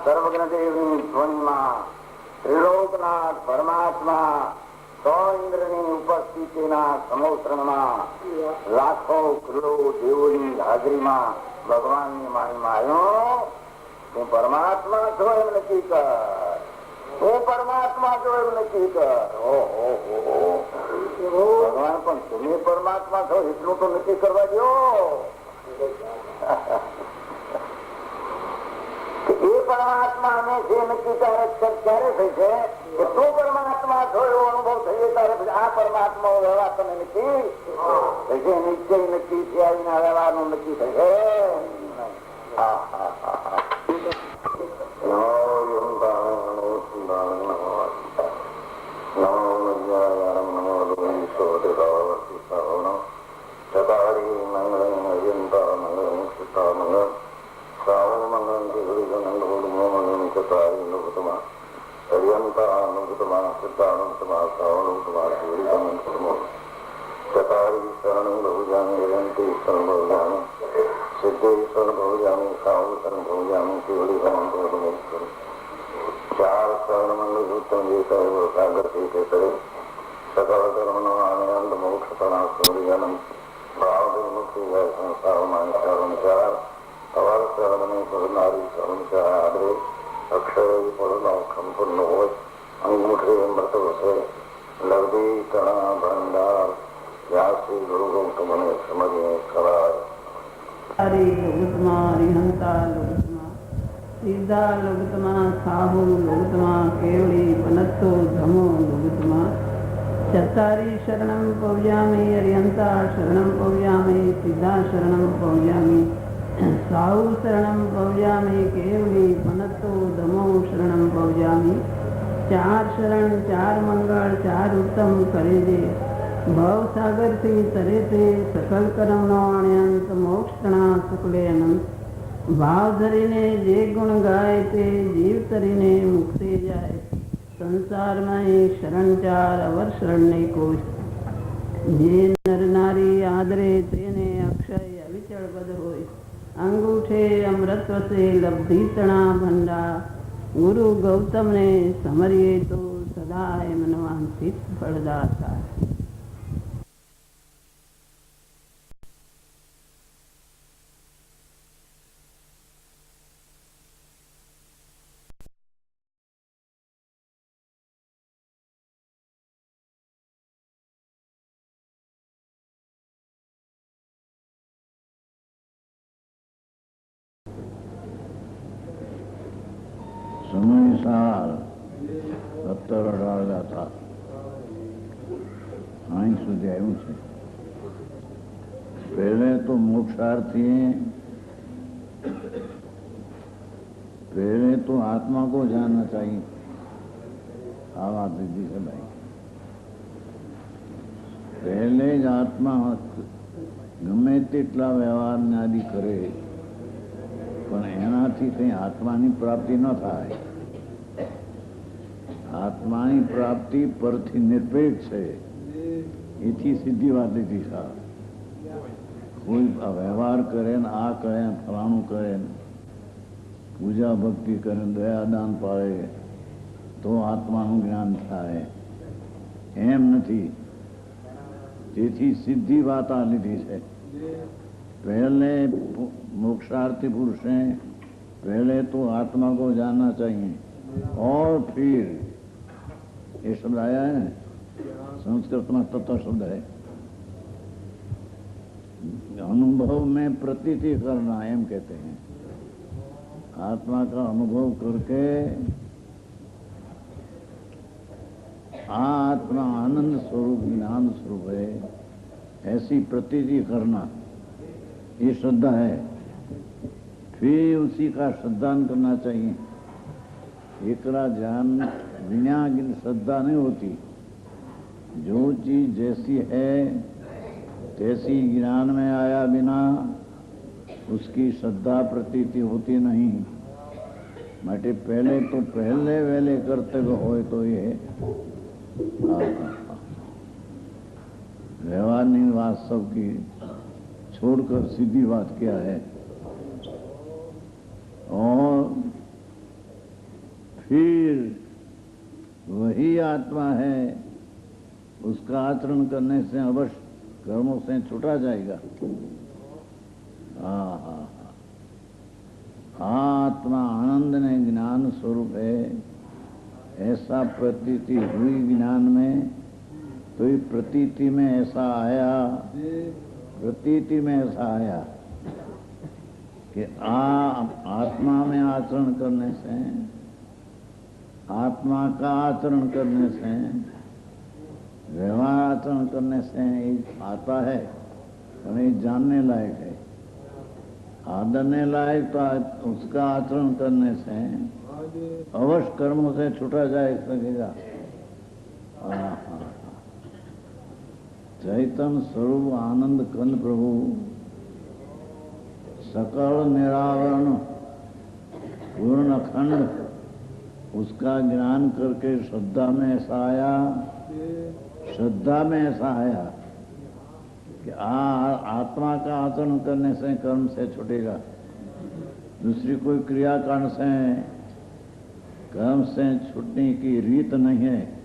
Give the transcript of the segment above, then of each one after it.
સર્વજ્ઞ દેવની ધ્વનિમાં ત્રિલોકનાથ પરમાત્મા સો ઇન્દ્રની ઉપસ્થિતિના સમોત્રણમાં લાખો કરોડો દેવોની હાજરીમાં ભગવાનની માણીમાં આવ્યો. હું પરમાત્મા છો એમ નક્કી કર, હું પરમાત્મા છો એમ નક્કી કર. ભગવાન પણ તમે પરમાત્મા છો એટલું તો નક્કી કરવા દો. એ પરમાત્મા અમે જે નક્કી ક્યારે થઈ છે કે તું પરમાત્મા છો એવો અનુભવ થયો ત્યારે આ પરમાત્મા વ્યવહાર તમે નક્કી થઈ છે. નિશ્ચય નક્કી છે, આવીના વ્યવહારનું નક્કી થઈ છે. ચાર શરણ મંગલ સાગર થી સકળ ધર્મ નો આનંદ મોક્ષ પ્રણામ ભાવમુક્તિ સંસારમાં શરણ ચાર અવાર શરણ કરનારી શરણ ચાર અક્ષર પડનો સંપૂર્ણ હોય અંગૂઠે મૃત વસે લગદી કણા ભંડાર વ્યાસી ગુરુ ગૌતમને સમજે કરાય. હરિહંતા લોગતમાં સીધા લોગતમાં સાહુ લોગતમાં કેવડી પનત્તો ધમો લોગતમાં ચત્તારી શરણમ પૌજામી હરિહંતા શરણમ પૌજામી સીધા શરણમ પૌજામી સાહુ શરણમ પૌજામી કેવડી પનત્તો ધમો શરણમ પૌજામી. ચાર શરણ ચાર મંગળ ચાર ઉત્તમ કરે છે ભવસાગર થી તરે તે સકલ કર્મ નો અણ્યંત મોક્ષ તણા શુક્લે અનંત. ભાવ ધરીને જે ગુણ ગાય તે જીવ તરીને મુક્તિ જાય. સંસારમાં શરણ ચાર અવર શરણ ને કોશ. જે નર નારી આદરે તેને અક્ષય અવિચળ પદ હોય. અંગૂઠે અમૃત વસે લબ્ધિ તણા ભંડાર. ગુરુ ગૌતમ ને સમરીએ તો સદાય મનવાંચિત ફળદાતા. સમય સાલ 17-18 હતા અહીં સુધી આવ્યું છે. पहले तो मोक्षार्थी पहले तो आत्मा को जानना चाहिए. આ વાત દીધી છે ભાઈ. પહેલે જ આત્મા ગમે તેટલા વ્યવહાર આદિ કરે પણ એનાથી કઈ આત્માની પ્રાપ્તિ ન થાય. આત્માની પ્રાપ્તિ પરથી નિરપેક્ષ છે એથી સીધી વાત લીધી છે. કોઈ વ્યવહાર કરે ને આ કરે ફલાણું કરે પૂજા ભક્તિ કરે દયાદાન પાડે તો આત્માનું જ્ઞાન થાય એમ નથી. તેથી સીધી વાત આ લીધી છે. पहले मोक्षार्थी पुरुष हैं, पहले तो आत्मा को जानना चाहिए और फिर ये शब्द आया है संस्कृत में तत्व शब्द है. अनुभव में प्रतीति करना एम कहते हैं. आत्मा का अनुभव करके आत्मा आनंद स्वरूप ज्ञान स्वरूप है ऐसी प्रतीति करना ये श्रद्धा है. फिर उसी का श्रद्धान करना चाहिए. एकरा ज्ञान बिना श्रद्धा नहीं होती. जो चीज जैसी है तैसी ज्ञान में आया बिना उसकी श्रद्धा प्रतीति होती नहीं. માટે पहले तो पहले वेले कर्तव्य हो तो ये व्यवहार वास्तव की छोड़कर सीधी बात क्या है. और फिर वही आत्मा है, उसका आचरण करने से अवश्य कर्मों से छूटा जाएगा। आत्मा आनंद ने ज्ञान स्वरूप है, ऐसा प्रतीति हुई ज्ञान में, तो ये प्रतीति में ऐसा आया, प्रतीति में ऐसा आया कि आत्मा में आचरण करने से, आत्मा का आचरण करने से, व्यवहार आचरण करने से आता है, और ये जानने लायक है। आदरने लायक तो उसका आचरण करने से अवश्य कर्मों से छूटा जा सकेगा। चैतन्य स्वरूप आनंद कंद प्रभु सकल निरावरण पूर्ण अखंड, उसका ज्ञान करके श्रद्धा में ऐसा आया, श्रद्धा में ऐसा आया कि आत्मा का आचरण करने से कर्म से छूटेगा। दूसरी कोई क्रिया कारण से कर्म से छूटने की रीत नहीं है।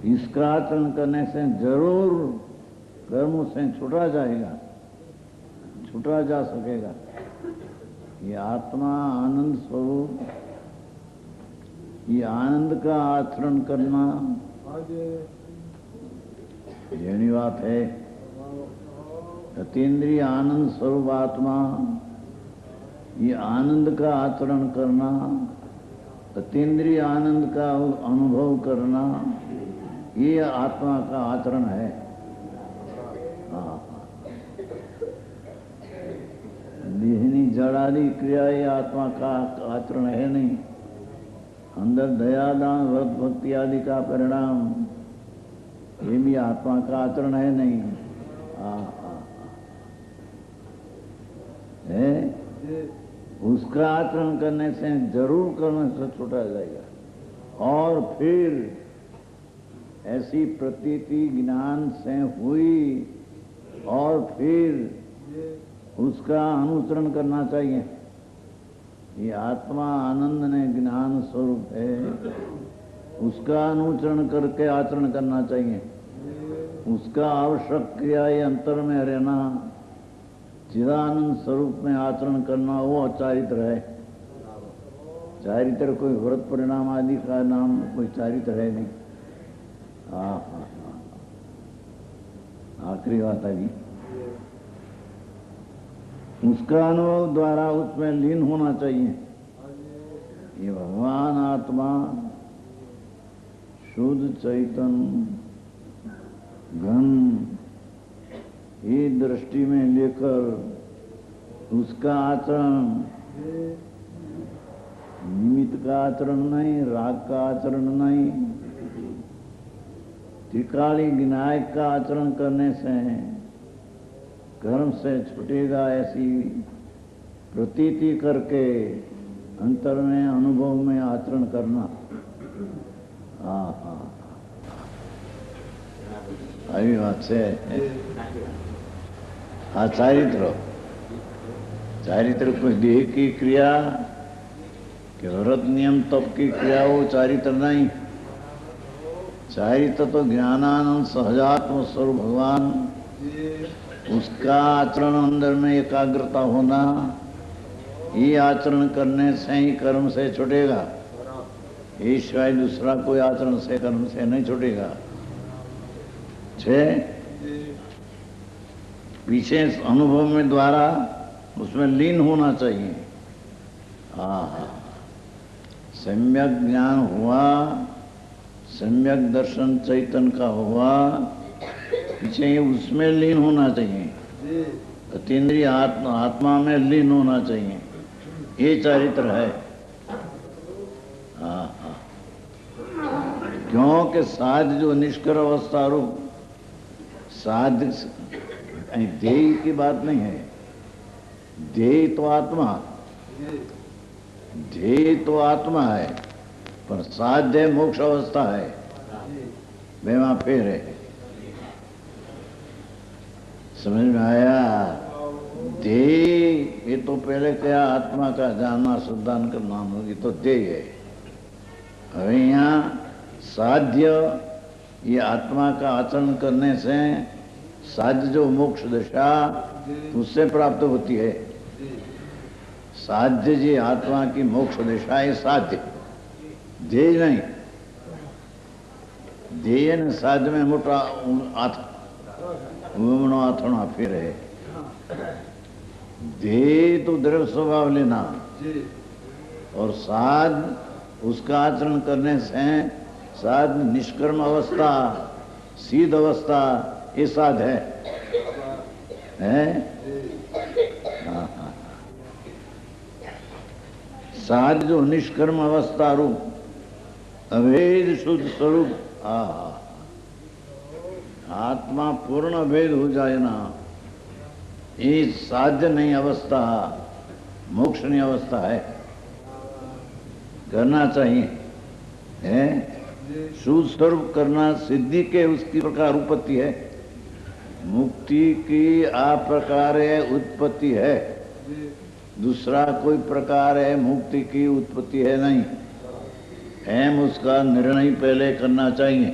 इसका आचरण करने से जरूर कर्मों से छूटा जाएगा, छूटा जा सकेगा। ये आत्मा आनंद स्वरूप, ये आनंद का आचरण करना यही बात है। अतीन्द्रिय आनंद स्वरूप आत्मा, ये आनंद का आचरण करना, अतीन्द्रिय आनंद का अनुभव करना, ये आत्मा का आचरण है। देहनी जड़ादी क्रिया ये आत्मा का आचरण है नहीं। अंदर दया दान व्रत भक्ति आदि का परिणाम ये भी आत्मा का आचरण है नहीं। है उसका आचरण करने से जरूर करने से छूटा जाएगा। और फिर ऐसी प्रतीति ज्ञान से हुई और फिर उसका अनुसरण करना चाहिए। ये आत्मा आनंद ने ज्ञान स्वरूप है, उसका अनुसरण करके आचरण करना चाहिए। उसका आवश्यक क्रिया ये अंतर में रहना, चिदानंद स्वरूप में आचरण करना, वो चारित्र है। चारित्र कोई व्रत परिणाम आदि का नाम कोई चारित्र है नहीं। आखिरी बात अभी उसका अनुभव द्वारा उसमें लीन होना चाहिए। ये भगवान आत्मा शुद्ध चैतन्य घन, ये दृष्टि में लेकर उसका आचरण निमित्त का आचरण नहीं, राग का आचरण नहीं, त्रिकाली विनायक का आचरण करने से कर्म से छूटेगा, ऐसी प्रतीति करके अंतर में अनुभव में आचरण करना। આવી વાત છે। આ ચારિત્ર कोई देह की क्रिया कि व्रत नियम तप की क्रिया वो चारित्र नहीं। चारित्र तो ज्ञानानंद सहजात्म स्वरूप भगवान, उसका आचरण अंदर में एकाग्रता होना, ये आचरण करने से ही कर्म से छूटेगा। ये शिवाय दूसरा कोई आचरण से कर्म से नहीं छूटेगा। पीछे अनुभव में द्वारा उसमें लीन होना चाहिए। सम्यक ज्ञान हुआ, सम्यक दर्शन चैतन्य का हुआ, पीछे उसमें लीन होना चाहिए। अतीन्द्रिय आत्मा में लीन होना चाहिए। ये चारित्र है। क्योंकि साध जो निष्कर अवस्था रूप साध देह की बात नहीं है। देह तो आत्मा, देह तो आत्मा है, पर साध्य मोक्ष अवस्था है। बेमा फेर है। समझ में आया? ध्येय, ये तो पहले क्या आत्मा का जानना सिद्धांत का नाम होगी तो ध्येय है। अब यहाँ साध्य, ये आत्मा का आचरण करने से साध्य जो मोक्ष दशा उससे प्राप्त होती है। साध्य जी आत्मा की मोक्ष दशा है साध्य, ध्येय नहीं। ध्येय ने साध्य में मोटा आथणा फिर है। ध्येय तो द्रव्य स्वभाव लेना और साध उसका आचरण करने से साध निष्कर्म अवस्था, सीध अवस्था, ये साध है। हाँ हाँ, साध जो निष्कर्म अवस्था रूप अभेद शुद्ध स्वरूप, आत्मा पूर्ण अभेद हो जाए ना, ये साध्य नहीं अवस्था, मोक्ष नहीं अवस्था है। करना चाहिए है, शुद्ध स्वरूप करना सिद्धि के उसकी प्रकार उत्पत्ति है। मुक्ति की आ प्रकार उत्पत्ति है, दूसरा कोई प्रकार है मुक्ति की उत्पत्ति है नहीं। एम उसका निर्णय पहले करना चाहिए।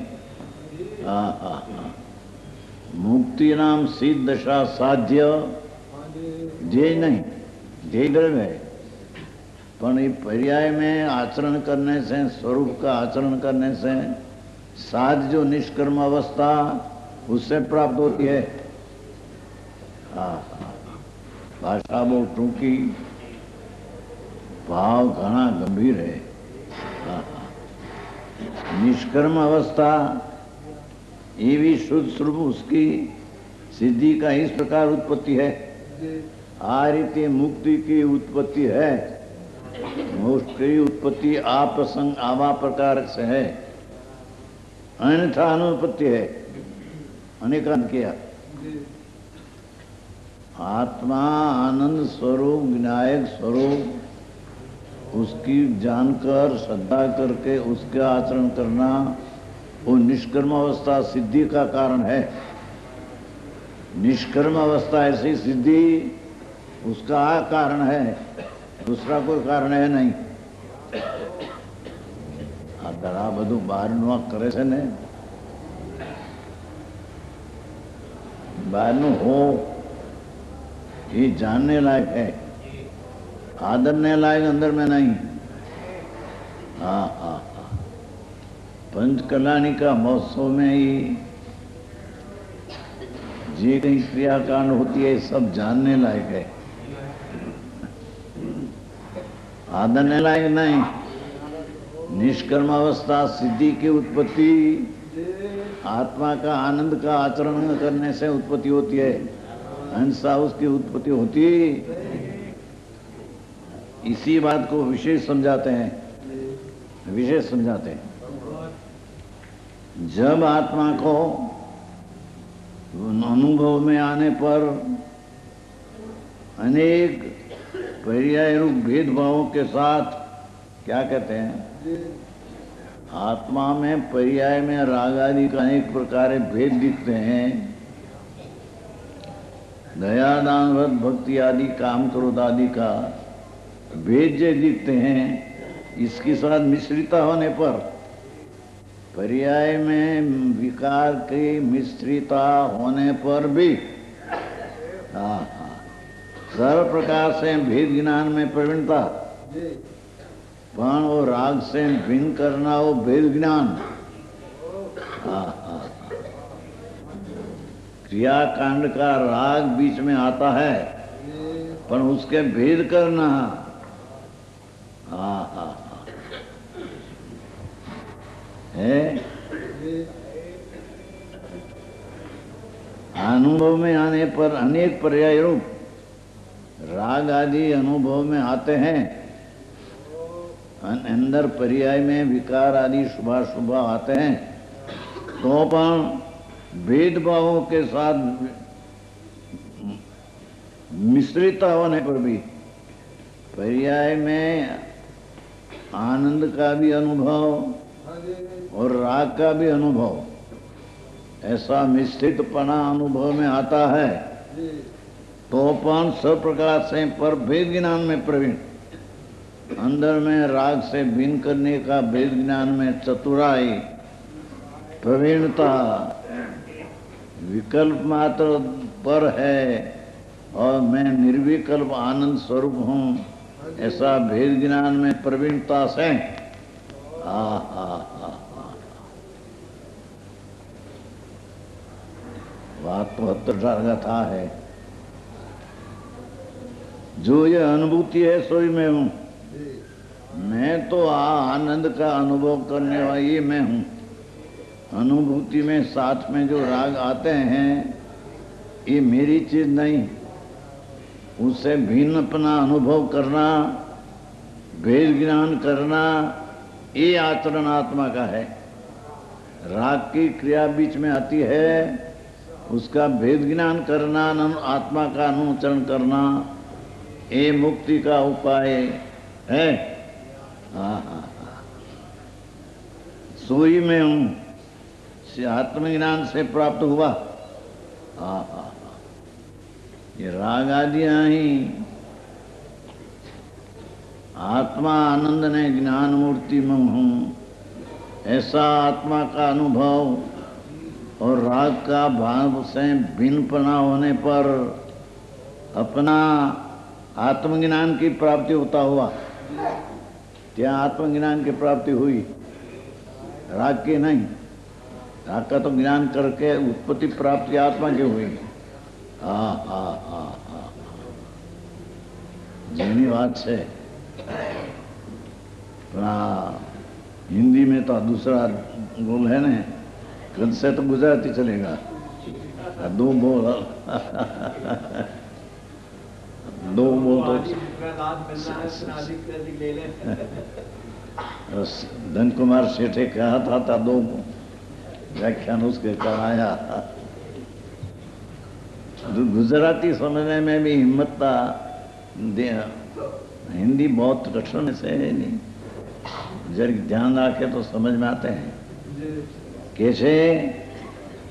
मुक्ति नाम सिद्ध दशा साध्य ध्येय नहीं, ध्येय द्रव्य है। पर ये पर्याय में आचरण करने से, स्वरूप का आचरण करने से साध्य जो निष्कर्म अवस्था उससे प्राप्त होती है। भाषा बहुत टूंकी, भाव घना गंभीर है। निष्कर्म अवस्था ये भी शुद्ध स्वरूप उसकी सिद्धि का इस प्रकार उत्पत्ति है। आ रीति मुक्ति की उत्पत्ति है, मोक्ष की उत्पत्ति आप्रसंग आवा प्रकार से है, अन्यथा अनुपत्ति है। अनेकांत किया आत्मा आनंद स्वरूप, विनायक स्वरूप उसकी जानकर श्रद्धा करके उसका आचरण करना वो निष्कर्म अवस्था सिद्धि का कारण है। निष्कर्म अवस्था ऐसी सिद्धि उसका कारण है, दूसरा कोई कारण है नहीं। आ બધું બહારનું કરે છે ને, બહારનું हो ये जानने लायक है, आदरने लायक अंदर में नहीं। हाँ, पंचकलानी का महोत्सव में ही जे कहीं क्रियाकांड होती है सब जानने लायक है, आदरने लायक नहीं। निष्कर्म अवस्था सिद्धि की उत्पत्ति आत्मा का आनंद का आचरण करने से उत्पत्ति होती है, अहिंसा उसकी उत्पत्ति होती। इसी बात को विशेष समझाते हैं, विशेष समझाते हैं। जब आत्मा को अनुभव में आने पर अनेक पर्याय रूप भेदभावों के साथ क्या कहते हैं, आत्मा में पर्याय में राग आदि का अनेक प्रकार भेद दिखते हैं। दया दान व्रत भक्ति आदि काम क्रोध आदि का भेद जो दिखते हैं, इसके साथ मिश्रिता होने पर पर्याय में विकार की मिश्रिता होने पर भी सर्व प्रकार से भेद ज्ञान में प्रवीणता, पण वो राग से भिन्न करना वो भेद ज्ञान। क्रियाकांड का राग बीच में आता है पर उसके भेद करना। है अनुभव में आने पर अनेक पर्याय रूप राग आदि अनुभव में आते हैं। अंदर पर्याय में विकार आदि शुभाशुभ आते हैं, तो पण भेदभावों के साथ मिश्रित होने पर भी पर्याय में आनंद का भी अनुभव और राग का भी अनुभव, ऐसा मिश्रितपना अनुभव में आता है। तो पण सब प्रकार से पर भेद ज्ञान में प्रवीण, अंदर में राग से भिन्न करने का भेद ज्ञान में चतुराई, प्रवीणता, विकल्प मात्र पर है और मैं निर्विकल्प आनंद स्वरूप हूँ, ऐसा भेद ज्ञान में प्रवीणता से बात तो हत्तर था है। जो ये अनुभूति है सोई मैं हूँ, मैं तो आनंद का अनुभव करने वाली मैं हूँ। अनुभूति में साथ में जो राग आते हैं ये मेरी चीज नहीं, उससे भिन्न अपना अनुभव करना, भेद ज्ञान करना, ये आचरण आत्मा का है। राग की क्रिया बीच में आती है, उसका भेद ज्ञान करना, आत्मा का अनुचरण करना, ये मुक्ति का उपाय है। सोई में हूँ, आत्मज्ञान से प्राप्त हुआ। ये राग आदियां ही आत्मा आनंद ने ज्ञान मूर्ति में हूँ, ऐसा आत्मा का अनुभव और राग का भाव से भिन्नपना होने पर अपना आत्मज्ञान की प्राप्ति होता हुआ, क्या आत्मज्ञान की प्राप्ति हुई, राग की नहीं। राग का तो ज्ञान करके उत्पत्ति प्राप्ति आत्मा की हुई। जेनी बात है। हिंदी में तो दूसरा बोल है ना, कल से तो गुजराती चलेगा। दो बोल तो धन कुमार सेठे कहा था दो व्याख्यान उसके कराया। गुजराती समझने में भी हिम्मत था, हिंदी बहुत कठिन से है नहीं, जरा ध्यान रखे तो समझ में आते हैं। कैसे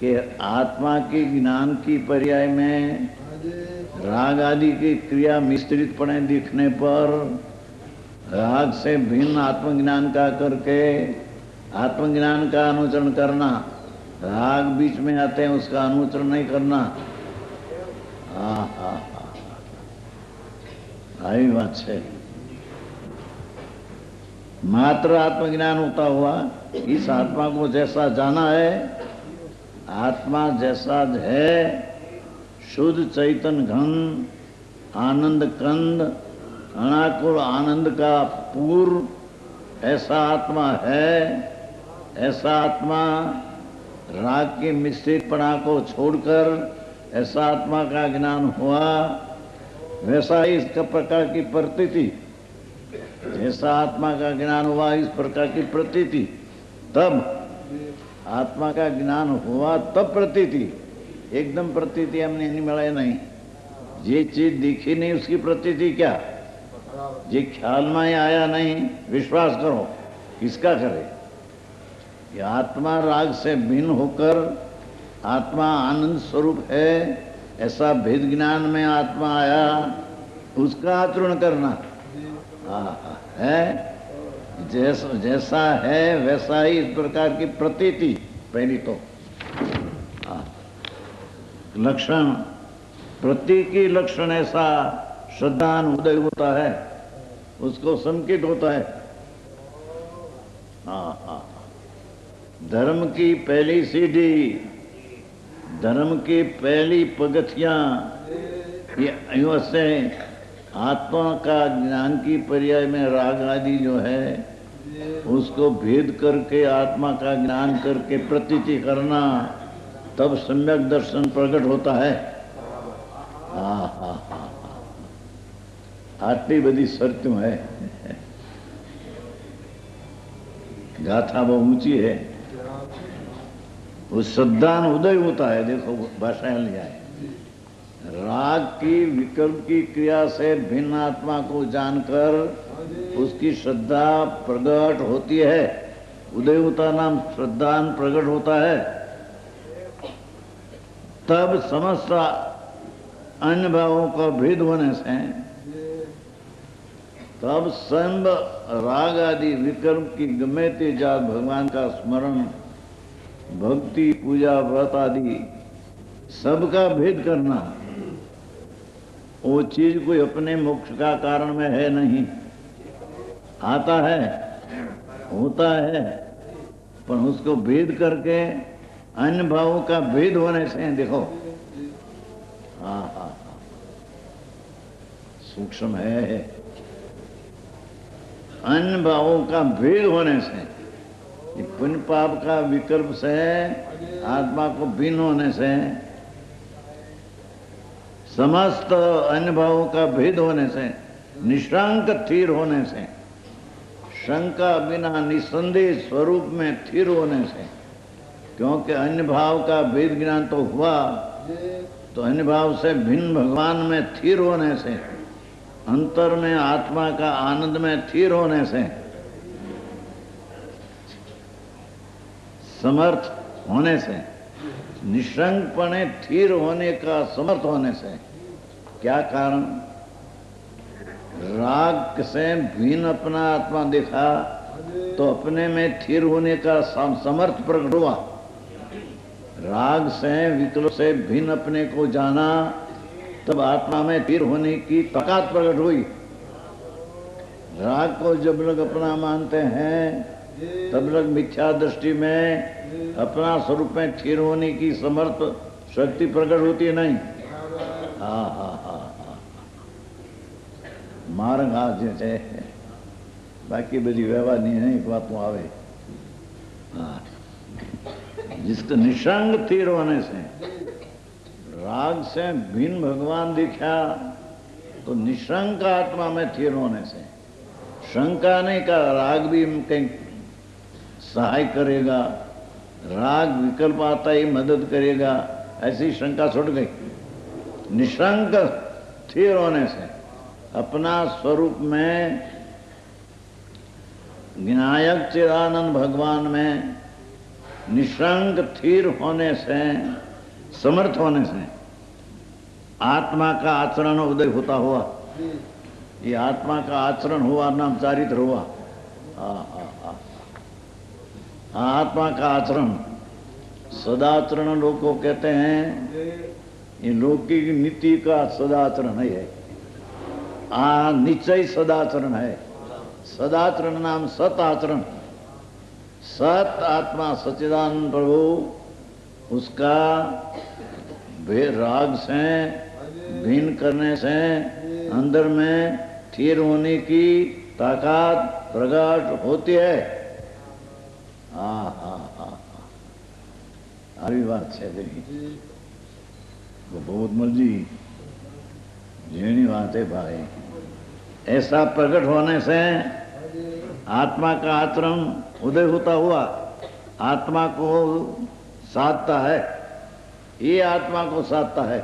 कि आत्मा के ज्ञान की पर्याय में राग आदि की क्रिया मिश्रित पड़े दिखने पर राग से भिन्न आत्मज्ञान का करके आत्मज्ञान का अनुचरण करना, राग बीच में आते हैं उसका अनुचरण नहीं करना। आई बात है। मात्र आत्मज्ञान होता हुआ इस आत्मा को जैसा जाना है, आत्मा जैसा है, शुद्ध चैतन्य घन, आनंद कंद, अनाकुल आनंद का पूर्व, ऐसा आत्मा है। ऐसा आत्मा राग के मिश्रितपना को छोड़कर ऐसा आत्मा का ज्ञान हुआ, वैसा ही इसका प्रकार की प्रतीति, जैसा आत्मा का ज्ञान हुआ इस प्रकार की प्रतीति, तब आत्मा का ज्ञान हुआ तब प्रतीति। एकदम प्रतीति हमने नहीं मिला नहीं, ये चीज दिखी नहीं उसकी प्रतीति क्या, ये ख्याल में आया नहीं, विश्वास करो, किसका करे। ये आत्मा राग से भिन्न होकर आत्मा आनंद स्वरूप है, ऐसा भेद ज्ञान में आत्मा आया, उसका आचरण करना है। जैसा है वैसा ही इस प्रकार की प्रतीति। पहली तो लक्षण, प्रतीकी लक्षण ऐसा श्रद्धान उदय होता है, उसको संकेत होता है। धर्म की पहली सीढ़ी, धर्म की पहली पगथियां, ये से आत्मा का ज्ञान की पर्याय में राग आदि जो है उसको भेद करके आत्मा का ज्ञान करके प्रतीति करना, तब सम्यक दर्शन प्रकट होता है। आटली बड़ी शर्तें है, गाथा बहुत ऊंची है। वो श्रद्धान उदय होता है। देखो भाषाएं लिया है, राग की विकल्प की क्रिया से भिन्न आत्मा को जानकर उसकी श्रद्धा प्रकट होती है। उदय होता नाम श्रद्धान प्रकट होता है, तब समस्त अन्य भावों का भेद होने से तब स्वयं राग आदि विकल्प की गमे ते जात भगवान का स्मरण, भक्ति, पूजा, व्रत आदि सबका भेद करना, वो चीज कोई अपने मोक्ष का कारण में है नहीं। आता है, होता है, पर उसको भेद करके अन्य भावों का भेद होने से देखो, हाँ हाँ हाँ, सूक्ष्म है। अन्य भावों का भेद होने से, पुण्य पाप का विकल्प से, आत्मा को भिन्न होने से, समस्त अन्य भावों का भेद होने से, निशंक स्थिर होने से, शंका बिना निसंदेह स्वरूप में स्थिर होने से, क्योंकि अन्य भाव का भेद ज्ञान तो हुआ, तो अन्य भाव से भिन्न भगवान में स्थिर होने से, अंतर में आत्मा का आनंद में स्थिर होने से, समर्थ होने से, निशंकपणे स्थिर होने का समर्थ होने से, क्या कारण? राग से भिन्न अपना आत्मा देखा तो अपने में स्थिर होने का समर्थ प्रकट हुआ। राग से विकल्प से भिन्न अपने को जाना, तब आत्मा में स्थिर होने की ताकत प्रकट हुई। राग को जब लोग अपना मानते हैं, तब लोग मिथ्या दृष्टि में अपना स्वरूप में स्थिर होने की समर्थ शक्ति प्रकट होती नहीं। हाँ हाँ हाँ हाँ, मार्ग हाथ जे है, बाकी बड़ी व्यवहार नहीं है, एक बात तो आवे। हाँ, जिसको निशंक स्थिर होने से, राग से भिन्न भगवान दिखा तो निशंक आत्मा में स्थिर होने से, शंका नहीं का राग भी कहीं सहाय करेगा, राग विकल्प आता ही मदद करेगा, ऐसी शंका छूट गई। निशंक स्थिर होने से, अपना स्वरूप में विनायक चिदानंद भगवान में निशंक स्थिर होने से, समर्थ होने से, आत्मा का आचरण उदय होता हुआ, ये आत्मा का आचरण हुआ, नाम चारित्र हुआ। आत्मा का आचरण, सदाचरण लोग को कहते हैं, ये लौकिक नीति का सदाचरण है। निश्चय सदाचरण है। सदाचरण नाम सत आचरण, सत आत्मा सच्चिदानंद प्रभु, उसका राग से भिन्न करने से अंदर में स्थिर होने की ताकत प्रकट होती है। हाँ हाँ हाँ, આવી વાત છે देखी, बहुत मर्जी जेनी बात है भाई। ऐसा प्रकट होने से आत्मा का आचरण उदय होता हुआ आत्मा को साधता है, ये आत्मा को साधता है।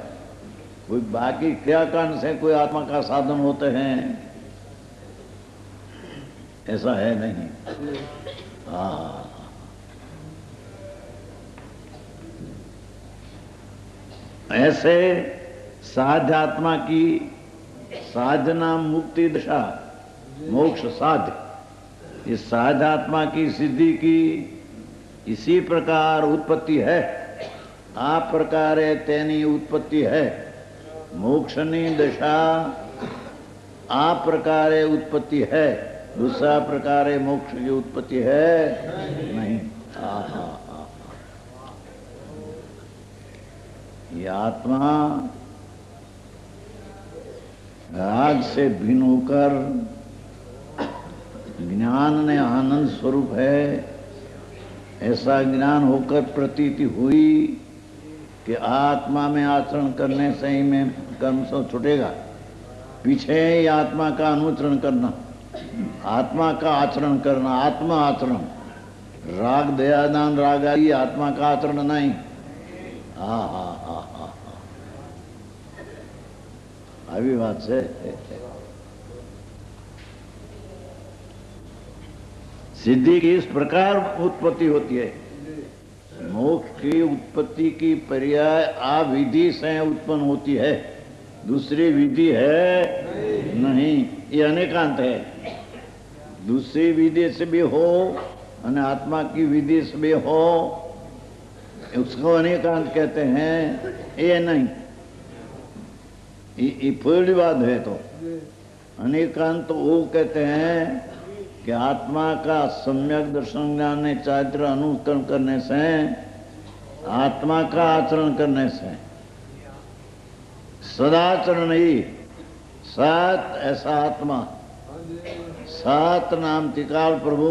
कोई बाकी क्रियाकांड से कोई आत्मा का साधन होते हैं, ऐसा है नहीं। हाँ, ऐसे साध्य आत्मा की साधना मुक्ति दशा, मोक्ष साध्य, इस साध्य आत्मा की सिद्धि की इसी प्रकार उत्पत्ति है। आ प्रकारे तेनी उत्पत्ति है। मोक्षनी दशा आ प्रकारे उत्पत्ति है, दूसरा प्रकारे मोक्ष की उत्पत्ति है नहीं। ये आत्मा राग से भिन्न होकर ज्ञान ने आनंद स्वरूप है, ऐसा ज्ञान होकर प्रतीति हुई कि आत्मा में आचरण करने से ही में कर्म से छूटेगा। पीछे ही आत्मा का अनुचरण करना, आत्मा का आचरण करना, आत्मा आचरण, राग दयादान राग आई आत्मा का आचरण नहीं। हाँ हाँ हाँ हाँ, આવી વાત છે। सिद्धि की इस प्रकार उत्पत्ति होती है। मोक्ष की उत्पत्ति की पर्याय आ विधि से उत्पन्न होती है। दूसरी विधि है नहीं, ये अनेकांत है। दूसरी विधि से भी हो और आत्मा की विधि से भी हो, उसको अनेकांत कहते हैं। ये नहीं, ये पूरी बात है। तो अनेकांत तो वो कहते हैं कि आत्मा का सम्यक दर्शन ज्ञान चारित्र अनुकरण करने से, आत्मा का आचरण करने से, सदाचरण ही सात ऐसा आत्मा, सात नाम त्रिकाल प्रभु,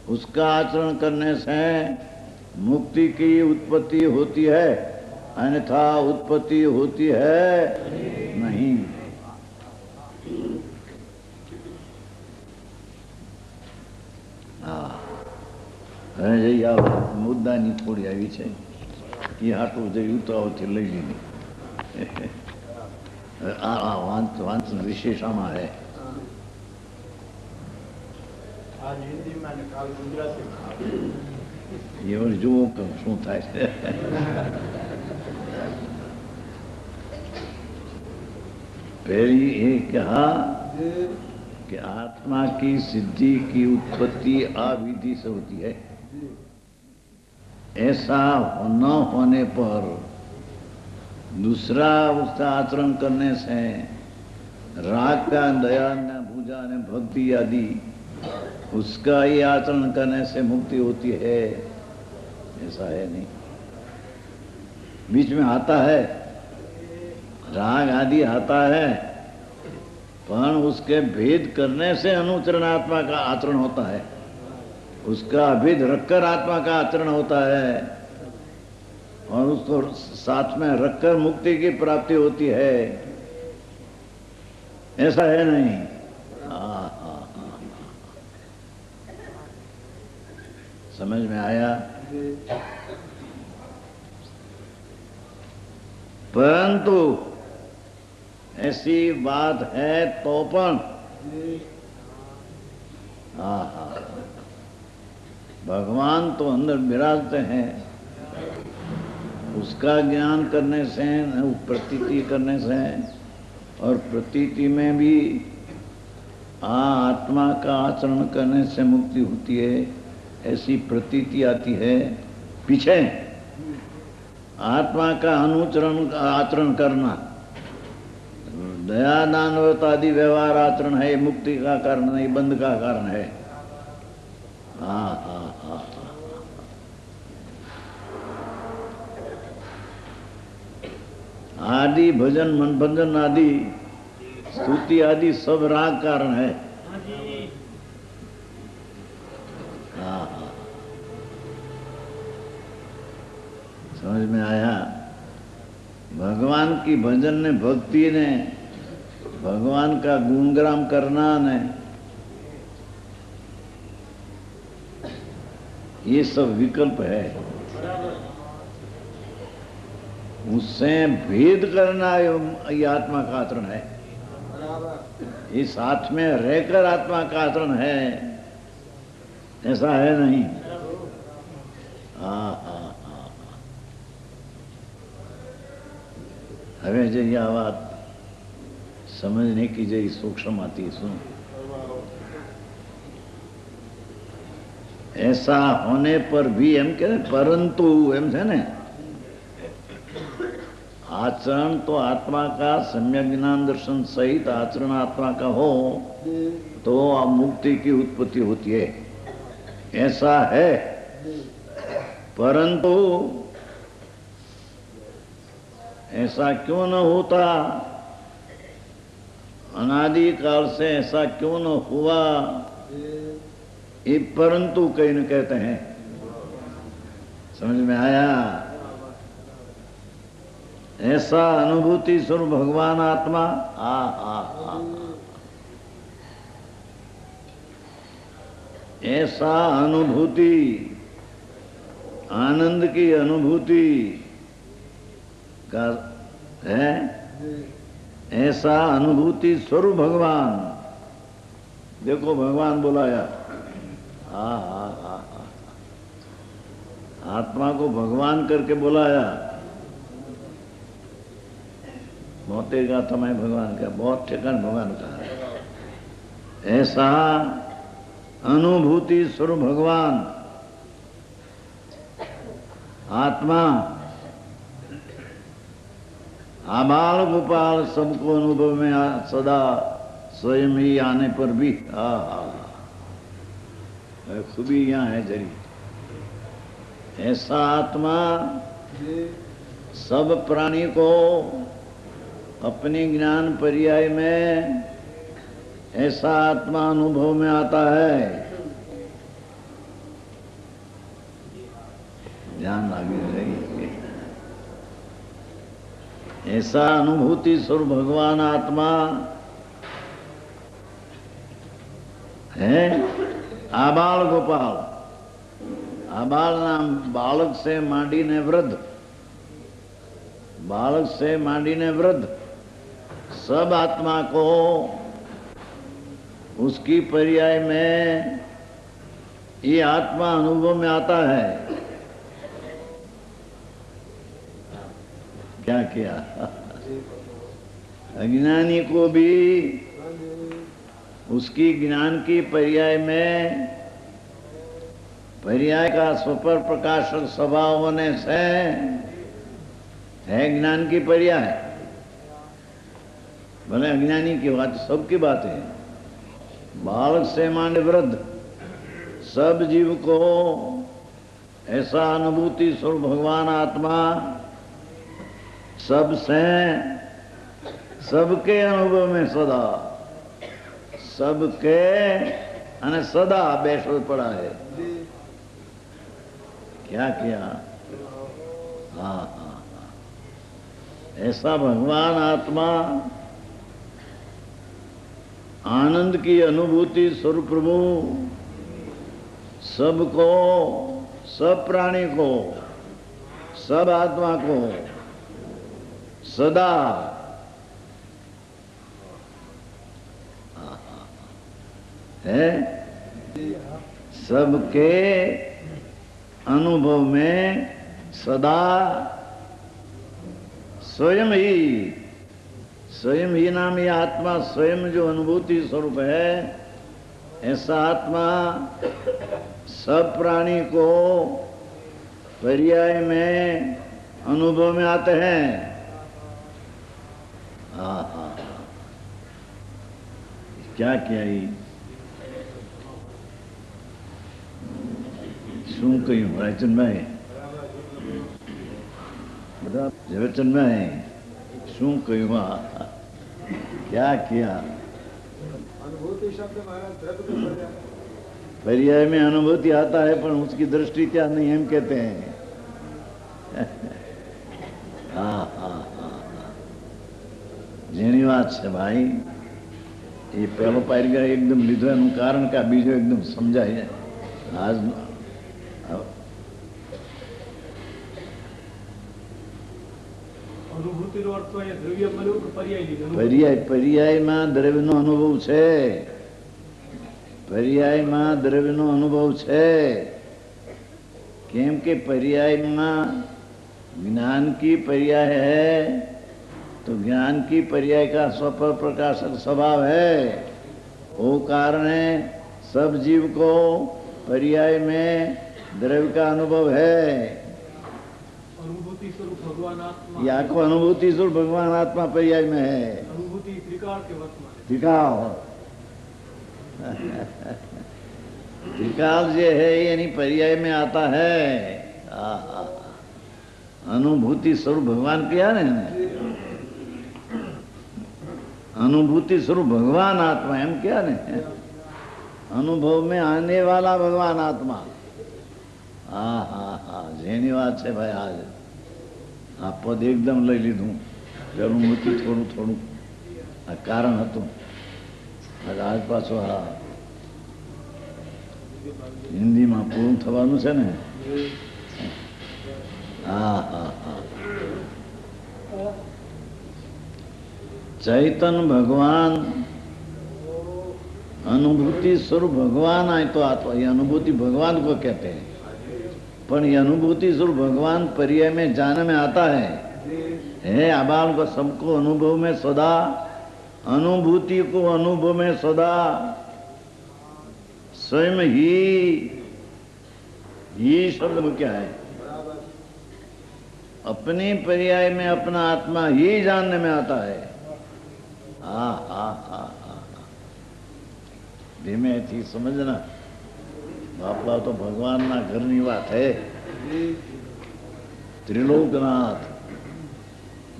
उसका आचरण करने से मुक्ति की उत्पत्ति होती है, अन्यथा उत्पत्ति होती है नहीं। મુદ્દાની થોડી આવી છે, એ હાટું જે ઉતાવળથી લઈ લીધી. વાંચન વિશેષામાં હે. એ જુઓ કે શું થાય છે. पहली ये कहा कि आत्मा की सिद्धि की उत्पत्ति अविधि से होती है। ऐसा न होने पर दूसरा उसका आचरण करने से राग का, दया न, पूजा ने, भक्ति आदि उसका ही आचरण करने से मुक्ति होती है, ऐसा है नहीं। बीच में आता है, राग आदि आता है, पर उसके भेद करने से अनुचरण आत्मा का आचरण होता है, उसका भेद रखकर आत्मा का आचरण होता है, और उसको साथ में रखकर मुक्ति की प्राप्ति होती है, ऐसा है नहीं। समझ में आया? परंतु ऐसी बात है तो पण भगवान तो अंदर विराजते हैं, उसका ज्ञान करने से, प्रतीति करने से, और प्रतीति में भी आत्मा का आचरण करने से मुक्ति होती है, ऐसी प्रतीति आती है। पीछे आत्मा का अनुचरण आचरण करना, दया दान व्रत आदि व्यवहार आचरण है, मुक्ति का कारण नहीं, बंध का कारण है। आदि भजन, मन भजन आदि, स्तुति आदि सब राग कारण है। समझ में आया? भगवान की भजन ने, भक्ति ने, भगवान का गुणगान करना ने, ये सब विकल्प है। उससे भेद करना ये आत्मा का आचरण है, ये साथ में रहकर आत्मा का आचरण है, ऐसा है नहीं। હવે જે આ વાત સમજને की જે सूक्ष्म आती सुन, ऐसा होने पर भी एम के परंतु एम है ने, आचरण तो आत्मा का सम्यक ज्ञान दर्शन सहित आचरण आत्मा का हो तो मुक्ति की उत्पत्ति होती है, ऐसा है। परंतु ऐसा क्यों न होता, अनादि काल से ऐसा क्यों न हुआ, ये परंतु कहीं न कहते हैं। समझ में आया? ऐसा अनुभूति स्वरूप भगवान आत्मा, ऐसा अनुभूति, आनंद की अनुभूति का है, ऐसा अनुभूति स्वरूप भगवान। देखो भगवान बुलाया, आत्मा को भगवान करके बुलाया। बहुते गाथा में भगवान का, बहुत ठिकान भगवान का है। ऐसा अनुभूति स्वरूप भगवान आत्मा आबाल गोपाल सबको अनुभव में सदा स्वयं ही आने पर भी खूबी यहाँ है जरी। ऐसा आत्मा सब प्राणी को अपने ज्ञान पर्याय में ऐसा आत्मा अनुभव में आता है। ध्यान आगे रही। ऐसा अनुभूति स्वरूप भगवान आत्मा है आबाल गोपाल। आबाल नाम बालक से मांडीने वृद्ध, बालक से मांडीने वृद्ध सब आत्मा को उसकी पर्याय में ये आत्मा अनुभव में आता है। क्या किया? अज्ञानी को भी उसकी ज्ञान की पर्याय में, पर्याय का स्वपर प्रकाशक स्वभाव होने से है ज्ञान की पर्याय। भले अज्ञानी की बात, सबकी बात है। बालक से मांड वृद्ध सब जीव को ऐसा अनुभूति स्वरूप भगवान आत्मा सबसे, सबके अनुभव में सदा, सबके अने सदा बैठो पड़ा है। क्या किया? हाँ हाँ हाँ, ऐसा भगवान आत्मा आनंद की अनुभूति स्वरूप प्रभु सबको, सब प्राणी को, सब आत्मा को सदा है, सबके अनुभव में सदा स्वयं ही, स्वयं ही नाम ये आत्मा स्वयं जो अनुभूति स्वरूप है, ऐसा आत्मा सब प्राणी को पर्याय में अनुभव में आते हैं। हाँ हाँ, क्या किया ही? શું કહ્યું રાયચંદભાઈ? બધા ઝવેરચંદભાઈ શું કહ્યું? क्या किया? पर्याय में अनुभूति आता है पर उसकी दृष्टि क्या नहीं, हम कहते हैं। हाँ हाँ हाँ, જેની વાત છે ભાઈ, એ પહેલો પાયર એકદમ લીધો એનું કારણ કે આ બીજો એકદમ સમજાય. આજ પર્યાયમાં દ્રવ્યનો અનુભવ છે, પર્યાયમાં દ્રવ્યનો અનુભવ છે. કેમ કે पर्यायમાં ज्ञान की पर्याय है तो ज्ञान की पर्याय का स्वपर प्रकाशक स्वभाव है, वो कारण है सब जीव को पर्याय में द्रव्य का अनुभव है. अनुभूति स्वरूप भगवान आत्मा, ये आखो अनुभूति स्वरूप भगवान आत्मा पर्याय में है. अनुभूति त्रिकाल के वर्तमान, त्रिकाल त्रिकाल जो है यानी पर्याय में आता है. अनुभूति स्वरूप भगवान किया ने, अनुभूति स्वरूप भगवान आत्मा एम क्या ने, अनुभव में आने वाला भगवान आत्मा. हाँ हाँ हाँ, जेनी बात है भाई. आज आ पद एकदम लई लीधु, पेलू मूक्યું થોડું થોડું આ કારણ હતું. આજ પાછો આ હિન્દીમાં પૂરું થવાનું છે ને. हाँ हाँ हाँ, चैतन भगवान अनुभूति स्वरूप भगवान आए तो आत्मा, ये अनुभूति भगवान को कहते हैं. पर ये अनुभूति स्वरूप भगवान पर्याय में जाने में आता है. है आबाल को सबको अनुभव में सदा, अनुभूति को अनुभव में सदा, स्वयं ही शब्द क्या है? अपने पर्याय में अपना आत्मा ही जानने में आता है। हा हा हा हा धीमे थी समझना बापा, तो भगवान ना घरनी बात है। त्रिलोकनाथ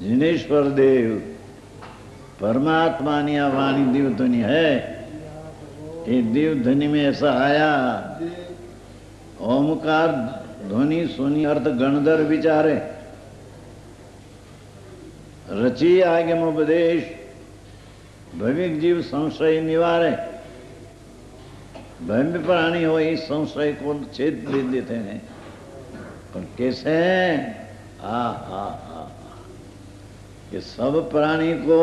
जिनेश्वर देव परमात्मा ની આ વાણી દેવધ્વનિ है। ये देवध्वनि में ऐसा आया, ओमकार ध्वनि सुनी अर्थ गणधर विचारे, रची आगम उपदेश, भविक जीव संशय निवारे। भय प्राणी हो इस संशय को छेद दे देते हैं, पर कैसे? हा हा हा ये सब प्राणी को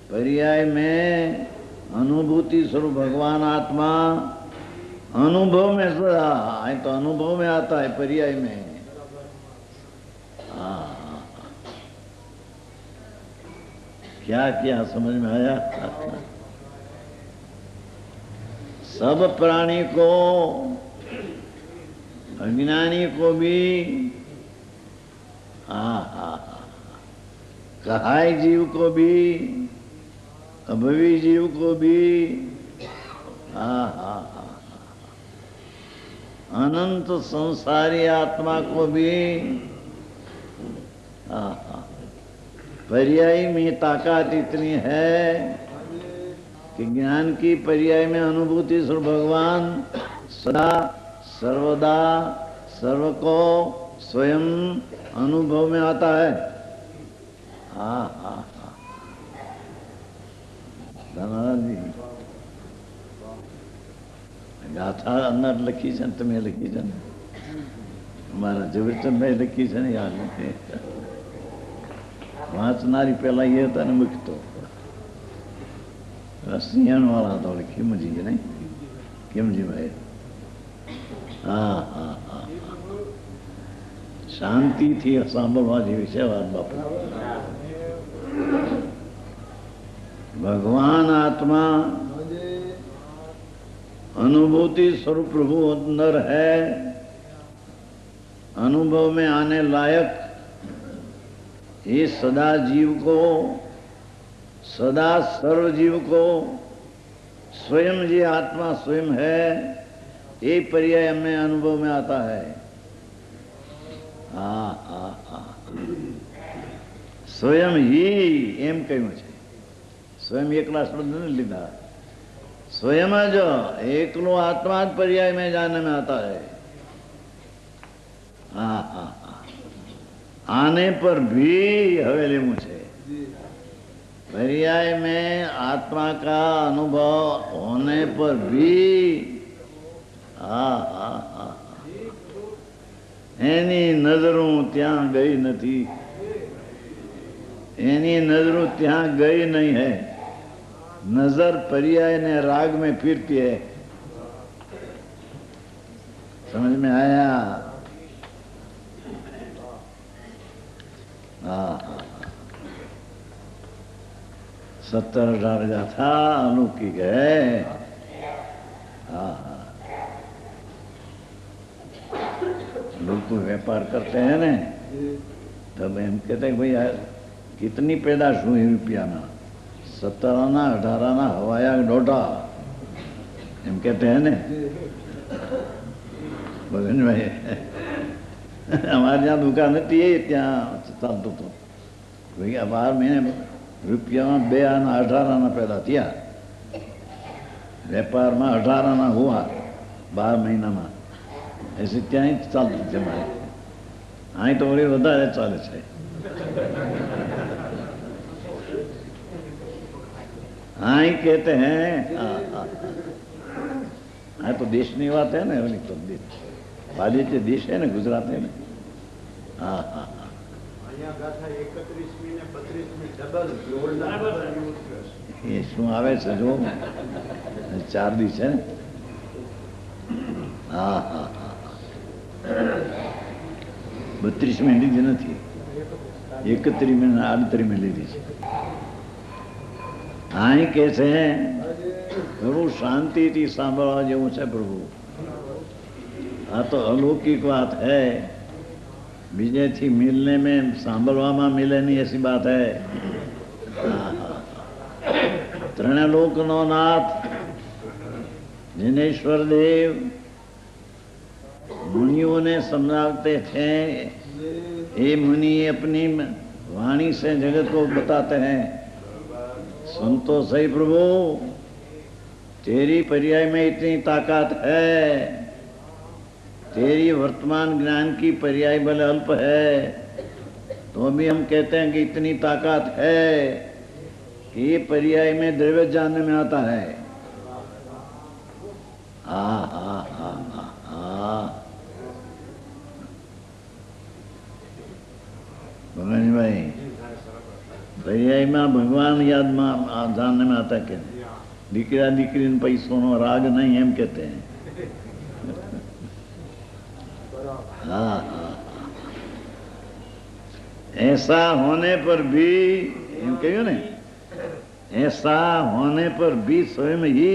पर्याय में अनुभूति स्वरूप भगवान आत्मा अनुभव में सदा आए, तो अनुभव में आता है पर्याय में। हाँ क्या क्या समझ में आया? सब प्राणी को, अज्ञानी को भी, कहाय जीव को भी, अभवी जीव को भी, अनंत संसारी आत्मा को भी पर्याय में ताकत इतनी है कि ज्ञान की पर्याय में अनुभूति स्वरूप भगवान सदा सर्वदा सर्व को स्वयं अनुभव में आता है। धनराज जी गाथा अंदर लखी છે તમે લખી છે ને મારા ઝવેરચંદભાઈ લખી છે ને યાદ નથી વાંચનારી પેલા એ હતા ને મૂકતો સિંહણ વાળા હતા ખીમજી નહીં ખીમજી ભાઈ હા હા હા શાંતિથી સાંભળવા જેવી છે વાત બાપુ। भगवान आत्मा अनुभूति स्वरूप प्रभु अंदर है, अनुभव में आने लायक ये सदा जीव को, सदा सर्व जीव को स्वयं जी आत्मा स्वयं है, ये पर्याय में अनुभव में आता है। स्वयं ही एम कहूं छे, स्वयं एकला शब्द नहीं लीधा, स्वयं जो एकलो आत्मा पर्याय में जाने में आता है। आने पर भी हवेली मुझे पर्याय में आत्मा का अनुभव होने पर भी एनी नजरों त्या गई नहीं, एनी नजरों त्या गई नहीं है। नजर पर्याय ने राग में फिरती है। समझ में आया? हाँ 70,000 था अलौकिक है। हाँ लोग व्यापार करते हैं ना, तब हम कहते हैं भाई यार कितनी पैदाश हुई रुपया में? 17 आना 18 आना हवाया डोटा एम कहते हैं ने भगन भाई हमारे जहाँ दुकान थी त्या चालतो तो भाई 12 महीने रुपया में 2 आना 18 आना पैदा थिया। व्यापार में 18 आना हुआ 12 महीना में, ऐसे त्या चालती थे हमारे। आई तो वही વધારે ચાલે છે। हाँ ही कहते हैं। हाँ तो देश की बात है ना, तो बाली जो देश है ना गुजरात है ना। हाँ हाँ ये शू आवे છે જો 4 દી છે ને। हाँ हाँ 32 मिनिट જ નથી। એકત્રી में 38 में લીધી છે. અહીં કે છે પ્રભુ શાંતિથી સાંભળવા જેવું છે પ્રભુ. આ તો अलौकिक बात है. बीजे थी मिलने में सांभळवा में मिले नहीं ऐसी बात है. त्रण लोक नो नाथ जिनेश्वर देव मुनियों ने समझाते थे. ये मुनि अपनी वाणी से जगत को बताते हैं. सुनतो सही प्रभु, तेरी पर्याय में इतनी ताकत है. तेरी वर्तमान ज्ञान की पर्याय बल अल्प है, तो भी हम कहते हैं कि इतनी ताकत है कि ये पर्याय में द्रव्य जानने में आता है. भगवान भाई, पर्याय में भगवान याद में जानने में आता है. दीकरा दीकरी पैसों नो राग नहीं हम कहते हैं. ऐसा होने पर भी क्यों नहीं, ऐसा होने पर भी स्वयं ही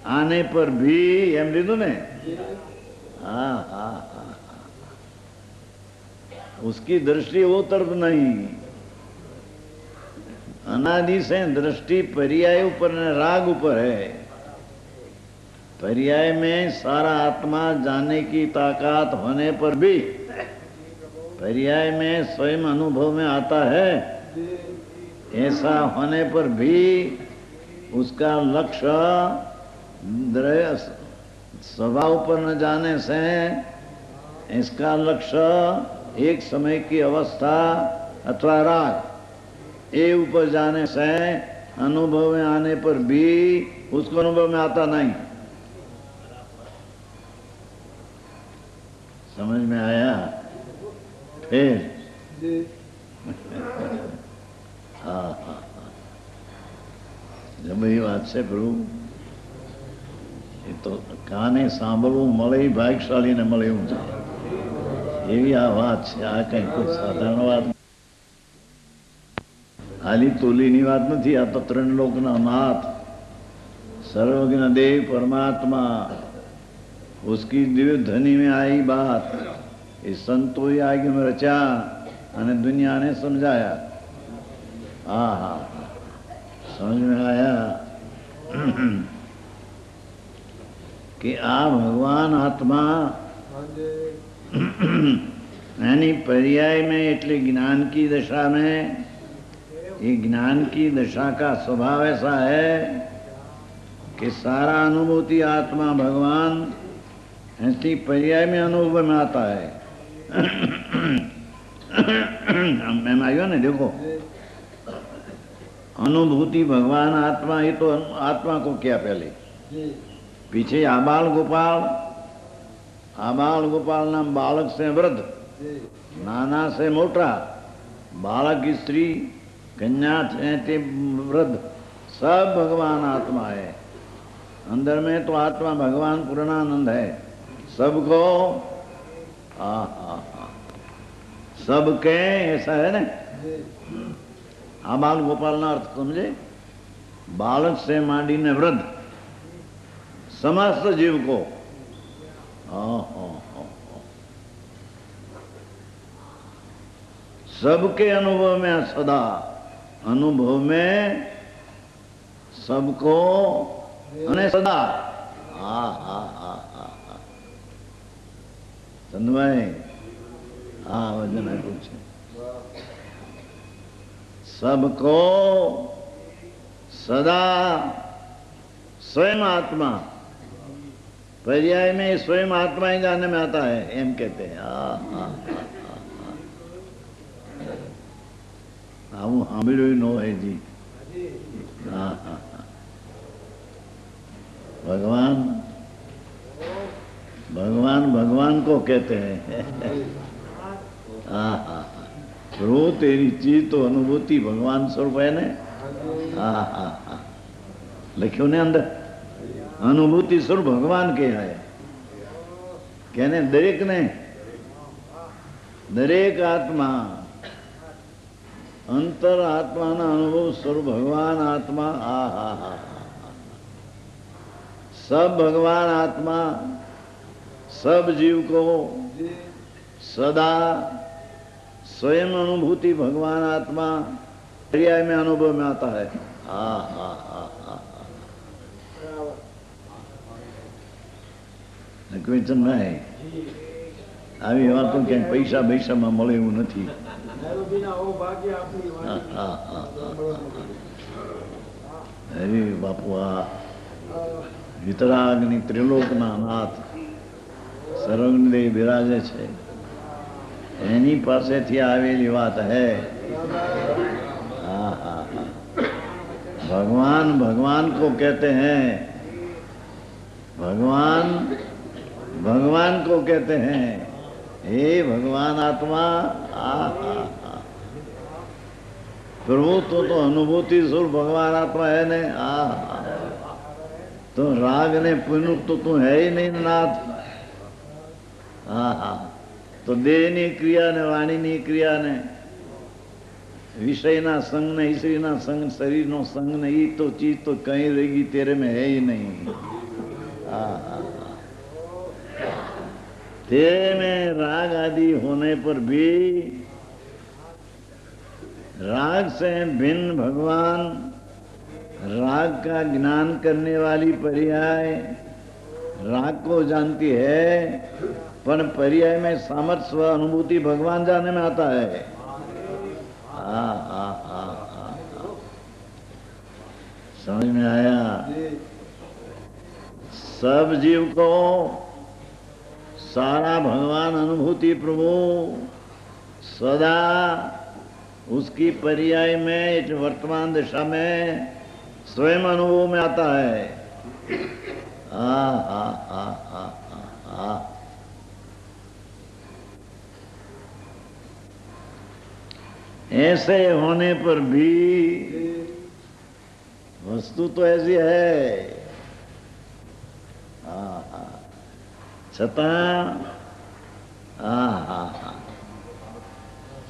आने पर भी एम लीधु ने. उसकी दृष्टि वो तरफ नहीं. अनादि से दृष्टि पर्याय ऊपर राग ऊपर है. पर्याय में सारा आत्मा जानने की ताकत होने पर भी पर्याय में स्वयं अनुभव में आता है. ऐसा होने पर भी उसका लक्ष्य स्वभाव पर न जाने से इसका लक्ष्य एक समय की अवस्था अथवा राग ये ऊपर जाने से अनुभव में आने पर भी उसको अनुभव में आता नहीं. समझ में आया? फिर जब ये बात से प्रभु ये तो काने सांभळવું મળે ભાગ્યશાળી ને મળે એવું છે. એવી આ વાત છે. આ કઈ કોઈ સાધારણ વાત હાલી તોલીની વાત નથી. આ તો ત્રણ લોકના નાથ सर्वज्ञ देव परमात्मा उसकी दिव्य ध्वनि में आई बात इस संतो आगे में रचा और दुनिया ने समझाया. समझ में आया कि आ भगवान आत्मा यानी पर्याय में એટલે ज्ञान की दशा में ये ज्ञान की दशा का स्वभाव ऐसा है कि सारा अनुभूति आत्मा भगवान ऐसी पर्याय में अनुभव में आता है. मैं आयो ने देखो अनुभूति भगवान आत्मा. ये तो आत्मा को क्या पहले पीछे आबाल गोपाल नाम बालक से वृद्ध, नाना से मोटा, बालक की स्त्री, कन्या से वृद्ध, सब भगवान आत्मा है. अंदर में तो आत्मा भगवान पूर्णानंद है. सबको सबके ऐसा है ना. आबाल गोपाल ना अर्थ समझे. बालक से मांडी ने वृद्ध समस्त जीव को सबके अनुभव में सदा अनुभव में सबको सदा. चंदभाई वजन है कुछ सबको सदा स्वयं आत्मा पर्याय में स्वयं आत्मा ही जानने में आता है एम कहते हैं. હું સાંભળ્યું નો હે જી. भगवान भगवान भगवान को कहते हैं. रो तेरी चीज तो अनुभूति भगवान स्वरूप है ने. लिखो ने अंदर अनुभूति स्वरूप भगवान के है. कहने दरेक ने दरेक आत्मा અંતર આત્માના અનુભવ સ્વરૂપ ભગવાન આત્મા सब भगवान आत्मा सब जीव को सदा स्वयं अनुभूति भगवान आत्मा पर्याय में अनुभव में आता है। क्वेश्चन नहीं આવી વાતો ક્યાંય પૈસા પૈસામાં મળે એવું નથી। અરે બાપુ આ વિતરાગની ત્રિલોકના નાથ સર્વજ્ઞદેવ બિરાજે છે એની પાસેથી આવેલી વાત હે। भगवान भगवान को कहते हैं, भगवान भगवान को कहते हैं। हे भगवान आत्मा प्रभु तो अनुभूति स्वरूप भगवान आत्मा है ने। तो राग ने पुण्य तो तू है ही नहीं नाथ। तो देहनी क्रिया ने वाणीनी क्रिया ने विषयना संग ने ईश्वरीना संग शरीर नो संग ने ये तो चीज तो कहीं रहेगी तेरे में है ही नहीं। तेरे में राग आदि होने पर भी राग से भिन्न भगवान राग का ज्ञान करने वाली पर्याय राग को जानती है, पर पर्याय में सामर्थ्य अनुभूति भगवान जाने में आता है। समझ में आया? सब जीव को सारा भगवान अनुभूति प्रभु सदा उसकी पर्याय में वर्तमान दिशा में स्वयं अनुभव में आता है। ऐसे होने पर भी वस्तु तो ऐसी है छता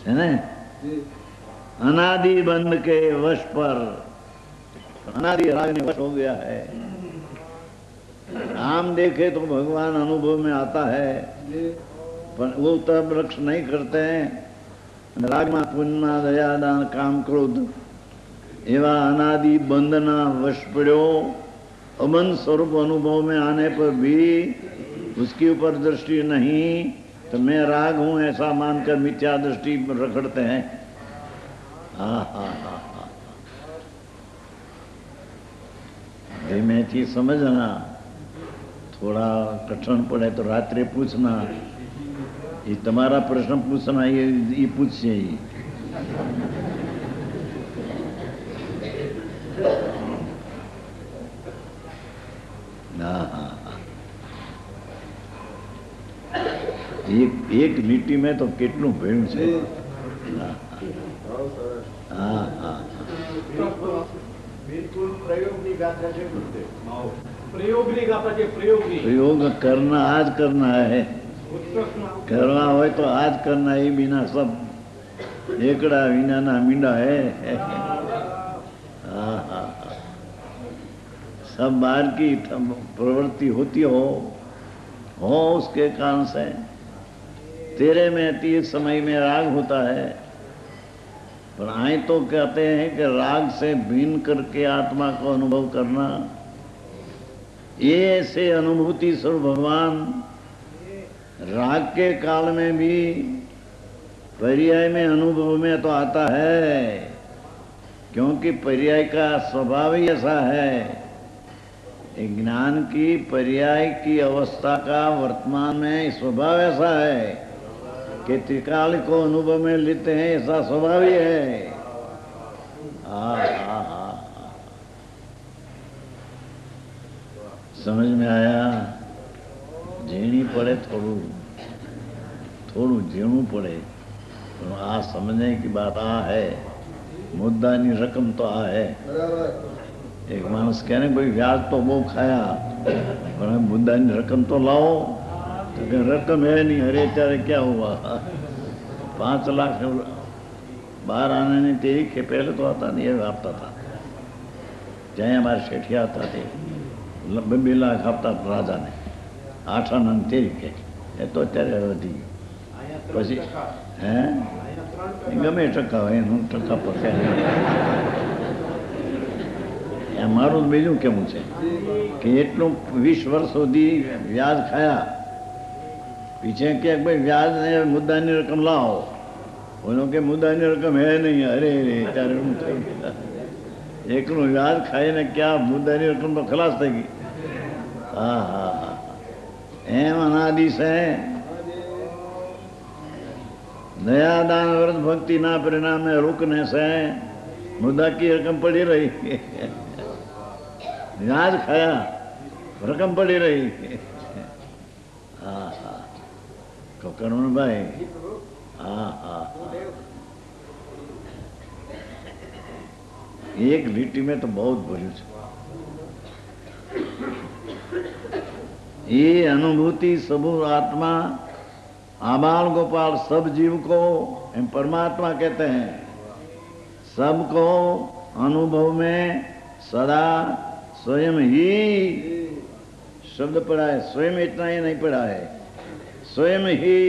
है ना अनादि बंध के वश पर अनादि राग ने वश हो गया है। आम देखे तो भगवान अनुभव में आता है, पर वो तब वृक्ष नहीं करते हैं। राग में पुण्य दया दान काम क्रोध एवं अनादि बंधना वश पड़ो अबंध स्वरूप अनुभव में आने पर भी उसके ऊपर दृष्टि नहीं, तो मैं राग हूं ऐसा मानकर मिथ्या दृष्टि रखड़ते हैं। धीमे थी समझना, थोड़ा कठिन पड़े तो रात्रे पूछना। ये तुम्हारा प्रश्न पूछना ये पूछिए ही। एक લીટી में तो કેટલું ભેળું છે। बिल्कुल प्रयोगनी गाथा છે प्रयोगनी गाथा છે प्रयोग करना आज करना है, करना हो तो आज करना ही बिना सब एकड़ा विना ना मींडा है। सब बाहर की प्रवृत्ति होती हो उसके कारण से तेरे में तीर समय में राग होता है। पर आए तो कहते हैं कि राग से भिन्न करके आत्मा को अनुभव करना, ये ऐसे अनुभूति स्वरूप भगवान राग के काल में भी पर्याय में अनुभव में तो आता है, क्योंकि पर्याय का स्वभाव ही ऐसा है। ज्ञान की पर्याय की अवस्था का वर्तमान में स्वभाव ऐसा है कि त्रिकाल को अनुभव में लेते हैं, ऐसा स्वभाव ही है। समझ में आया? झीणी पड़े थोड़ू झीणू पड़े, आ समझने की बात है। मुद्दा की रकम तो है। एक मानस कहने भाई व्याज तो बहुत खाया, पर मुद्दा की रकम तो लाओ। तो रकम है नहीं, अरे चारे क्या हुआ 5 लाख बाहर आने ने तेरी के पहले तो आता नहीं, ये आपता था। जहाँ हमारे शेठिया आता थे 2 लाख આપતા રાજાને, 8 આના તેરી કે એ તો અત્યારે વધી ગયું. પછી હે ગમે ટકા હોય એનું ટકા પકે. મારું બીજું કેવું છે કે એટલું 20 વર્ષ સુધી વ્યાજ ખાયા, પીછે કે ભાઈ વ્યાજ ને મુદ્દાની રકમ લાવો, બોલો કે મુદ્દાની રકમ હે નહીં. અરે ત્યારે શું થઈ ગયું, એકનું વ્યાજ ખાઈને ક્યાં મુદ્દાની રકમ તો ખલાસ થઈ ગઈ. હા હા હા, એમ અનાદિ છે. દયા દાન વ્રત ભક્તિ ના પરિણામે રૂકને છે મુદ્દા કી રકમ પડી રહી, વ્યાજ ખાયા રકમ પડી રહી. હા હા તો કરુણભાઈ, હા હા एक लिट्टी में तो बहुत भर्યું છે. ये अनुभूति सब आत्मा आबाल गोपाल सब जीव को हम परमात्मा कहते हैं. सबको अनुभव में सदा स्वयं ही शब्द पढ़ा है. स्वयं इतना ही नहीं पढ़ा है, स्वयं ही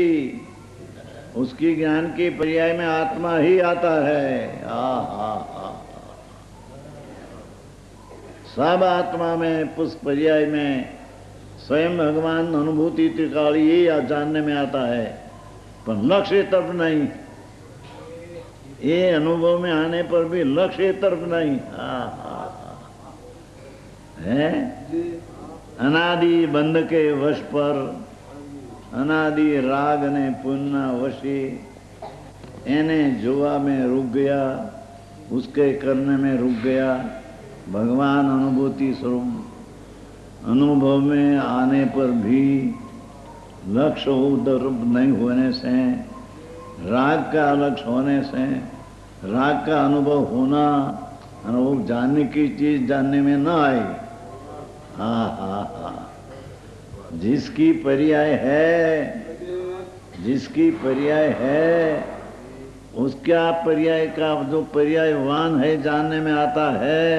उसकी ज्ञान के पर्याय में आत्मा ही आता है. हा हा हा, सब आत्मा में पुष्प पर्याय में स्वयं भगवान अनुभूति त्रिकाली ये जानने में आता है, पर लक्ष्य तरफ नहीं. ये अनुभव में आने पर भी लक्ष्य तरफ नहीं. हाँ हाँ है अनादि बंध के वश पर, अनादि राग ने पुन्ना वशी एने जोवा में रुक गया, उसके करने में रुक गया. भगवान अनुभूति स्वरूप अनुभव में आने पर भी लक्ष्य उधर नहीं होने से, राग का लक्ष्य होने से, राग का अनुभव होना, अनुभव जानने की चीज जानने में न आई. हाँ हाँ हाँ, जिसकी पर्याय है, जिसकी पर्याय है उसका पर्याय का जो पर्यायवान है जानने में आता है,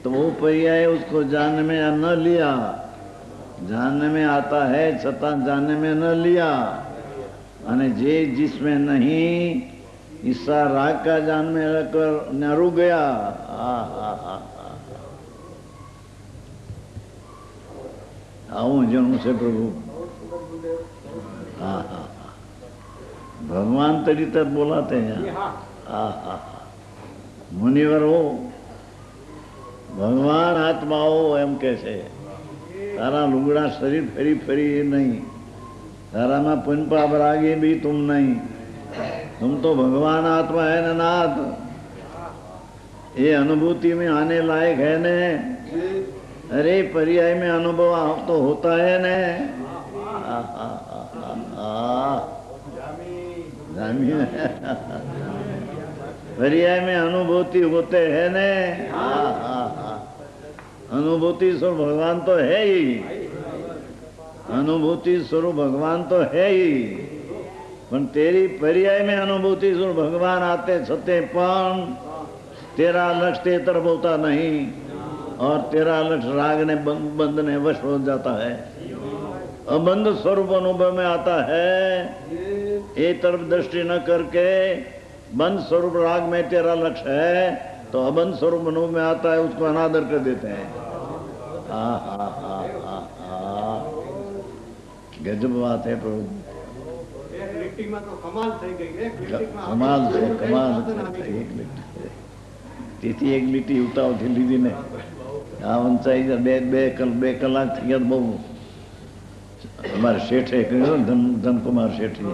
तो वो पर्याय उसको जानने में न लिया, जानने में आता है छता जानने में न लिया. अने जे जिसमें नहीं ईसा राग का जान में रखकर न रुक गया. आऊं जनू से प्रभु. हाँ हाँ, भगवान तरी तक बोलाते हैं. हाँ हाँ, मुनिवर हो, भगवान आत्माओ एम कैसे तारा लुगड़ा शरीर फरी फरी नहीं, तारा में पुन पाप रागी भी तुम नहीं, तुम तो भगवान आत्मा है न नाथ. ये अनुभूति में आने लायक है ने. अरे पर्याय में अनुभव तो होता है ने. पर्याय में अनुभूति होते हैं ने. अनुभूति स्वरूप भगवान तो है ही, अनुभूति स्वरूप भगवान तो है ही, पर तेरी पर्याय में अनुभूति स्वरूप भगवान आते छते पण तेरा लक्ष्य ते तरफ होता नहीं, और तेरा लक्ष्य राग ने बंध ने वश हो जाता है. अबंध स्वरूप अनुभव में आता है. ये तरफ दृष्टि न करके बंध स्वरूप राग में तेरा लक्ष्य है, तो अबंध स्वरूप अनुभव में आता है, उसको अनादर कर देते हैं. हाँ हाँ हाँ हाँ हाँ, गजब बात है प्रभु. कमाल છે, કમાલ છે. તેથી એક લીટી ઉતાવળથી લીધી ને આ વંચાઈ બે કલાક થઈ ગયા. બહુ हमारे सेठे धन कुमार सेठी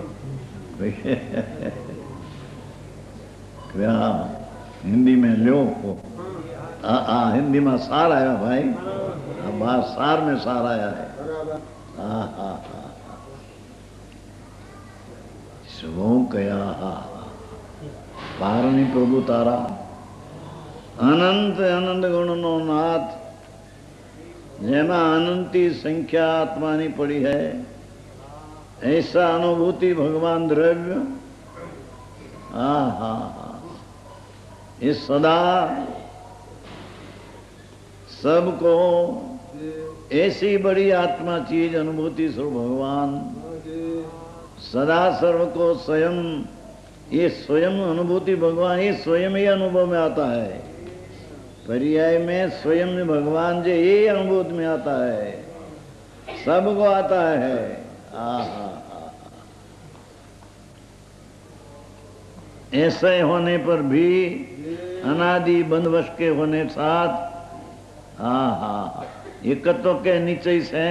हिंदी में लो. हिंदी में सार आया भाई, बात सार में सार आया है. हाँ हाँ हाँ, शुभों कया पारणी प्रभु तारा अनंत आनंद गुण नो नाथ, જેમાં અનંતી સંખ્યા આત્માની પડી है, ऐसा अनुभूति भगवान द्रव्य हाँ हाँ हाँ, ये सदा सबको ऐसी बड़ी आत्मा चीज अनुभूति स्वरूप भगवान सदा सर्व को स्वयं, ये स्वयं अनुभूति भगवान ये स्वयं ही अनुभव में आता है। पर्याय में स्वयं में भगवान जो ये अनुभूति में आता है, सबको आता है। ऐसे होने पर भी अनादि बंधवश के होने साथ एकत्व के नीचे से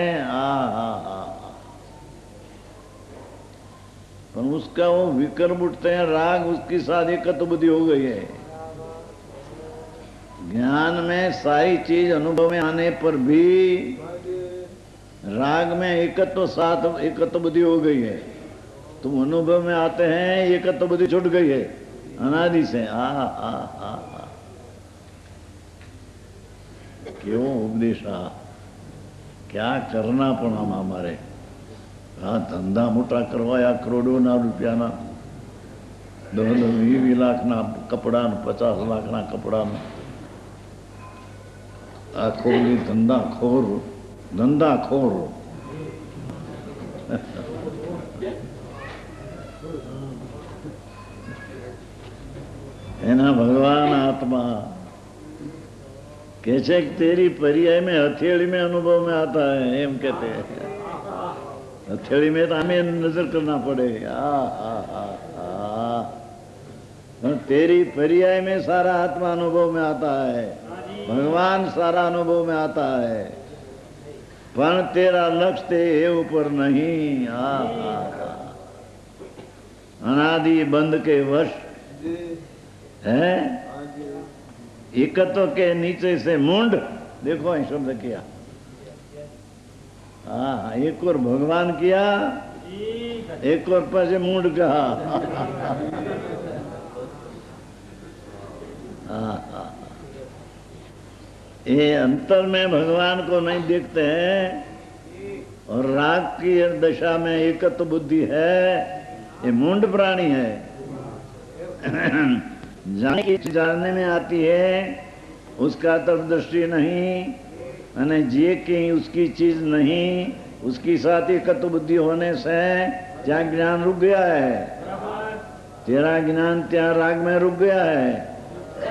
पर उसका वो विकर्म उठते हैं, राग उसकी साथ एकत्व बुद्धि हो गई है। ज्ञान में सारी चीज अनुभव में आने पर भी राग में एकत्व साथ एकत्व बुद्धि हो गई है। तुम अनुभव में आते हैं, एकत्व बुद्धि छूट गई है अनादि से। क्यों उपदेशा क्या करना पण हमारे आ धंधा मोटा करवाया करोड़ों रुपया 20 लाख कपड़ा 50 लाख कपड़ा आखो धंधा खोर एना भगवान आत्मा कैसे तेरी पर्याय में हथेली में अनुभव में आता है, एम कहते हैं। हथेली में तो हमें नजर करना पड़े। तेरी पर्याय में सारा आत्मा अनुभव में आता है, भगवान सारा अनुभव में आता है, पर तेरा लक्ष्य ते ऊपर नहीं। अनादि बंद के वश है, एकत्व के नीचे से मुंड देखो शब्द किया। एक और भगवान किया, एक और पर मुंड कहा। ये अंतर में भगवान को नहीं देखते हैं और राग की दशा में एकत्व बुद्धि है, ये मुंड प्राणी है। जाने की जानने में आती है, उसका तरफ दृष्टि नहीं, अने जे की उसकी चीज नहीं, उसकी साथ एकत्व बुद्धि होने से त्या ज्ञान रुक गया है। तेरा ज्ञान त्या राग में रुक गया है।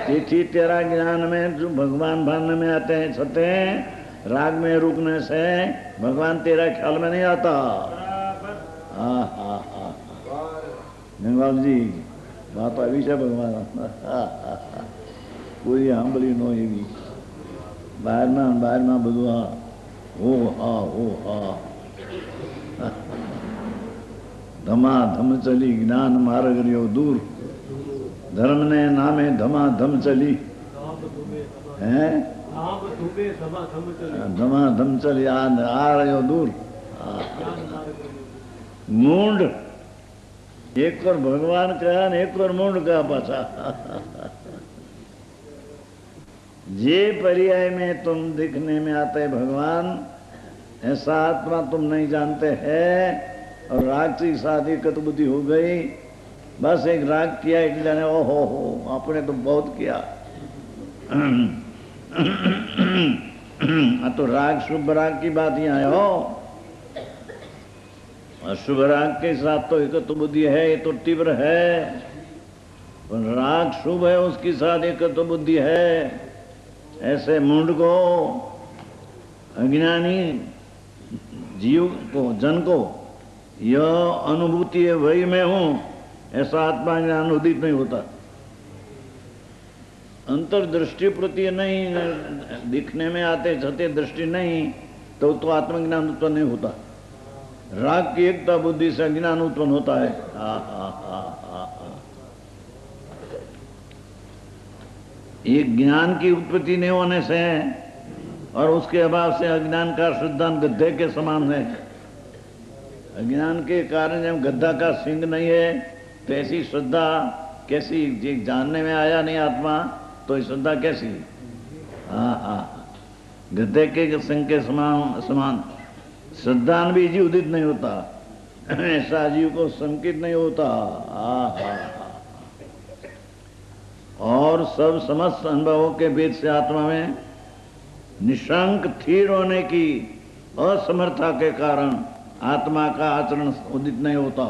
तिथि तेरा ज्ञान में जो भगवान भान में आते हैं छते राग में रुकने से भगवान तेरा ख्याल में नहीं आता। बाबू जी बात આવી છે ભગવાન કોઈ સાંભળી ન એવી બહારમાં બધું ધમાધમ ચલી જ્ઞાન માર્ગ રહ્યો દૂર ધર્મ ને નામે ધમાધમ ચલી હે ધમાધમ ચલી આ રહ્યો દૂર મૂંડ एक और भगवान कहा एक और मुंड कहा पाछा। जे पर्याय में तुम दिखने में आते भगवान, ऐसा आत्मा तुम नहीं जानते हैं। और राग की शादी कत बुद्धि हो गई, बस एक राग किया एक जाने ओहो हो आपने तो बहुत किया। तो राग शुभ राग की बात यहाँ हो, अशुभ राग के साथ तो एकत्व बुद्धि है, ये तो तीव्र है। पर राग शुभ है, उसके साथ एकत्व बुद्धि है। ऐसे मुंड को अज्ञानी जीव को जन को यह अनुभूति है वही मैं हूं, ऐसा आत्मा ज्ञान उदित नहीं होता। अंतर्दृष्टि प्रति नहीं, दिखने में आते जाते दृष्टि नहीं तो आत्मज्ञान उत्पन्न नहीं होता। राग की एकता बुद्धि से अज्ञान उत्पन्न होता है। ये ज्ञान की उत्पत्ति नहीं होने से और उसके अभाव से अज्ञान का सिद्धांत गड्ढे के समान है। अज्ञान के कारण जब गड्ढा का सिंह नहीं है तो ऐसी श्रद्धा कैसी, जानने में आया नहीं आत्मा तो ये श्रद्धा कैसी। गड्ढे के सिंह के समान श्रद्धान भी जीव उदित नहीं होता, ऐसा जीव को संकित नहीं होता। और सब समस्त अनुभवों के बीच से आत्मा में निशंक स्थिर होने की असमर्थता के कारण आत्मा का आचरण उदित नहीं होता।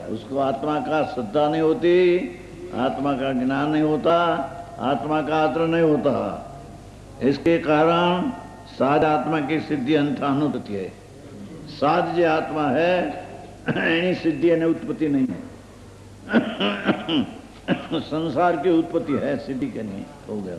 उसको आत्मा का श्रद्धा नहीं होती, आत्मा का ज्ञान नहीं होता, आत्मा का आचरण नहीं होता। इसके कारण साध आत्मा की सिद्धि अंतर्नुति है। साध जो आत्मा है एनी सिद्धि ने उत्पत्ति नहीं है। संसार की उत्पत्ति है, सिद्धि के नहीं हो गया।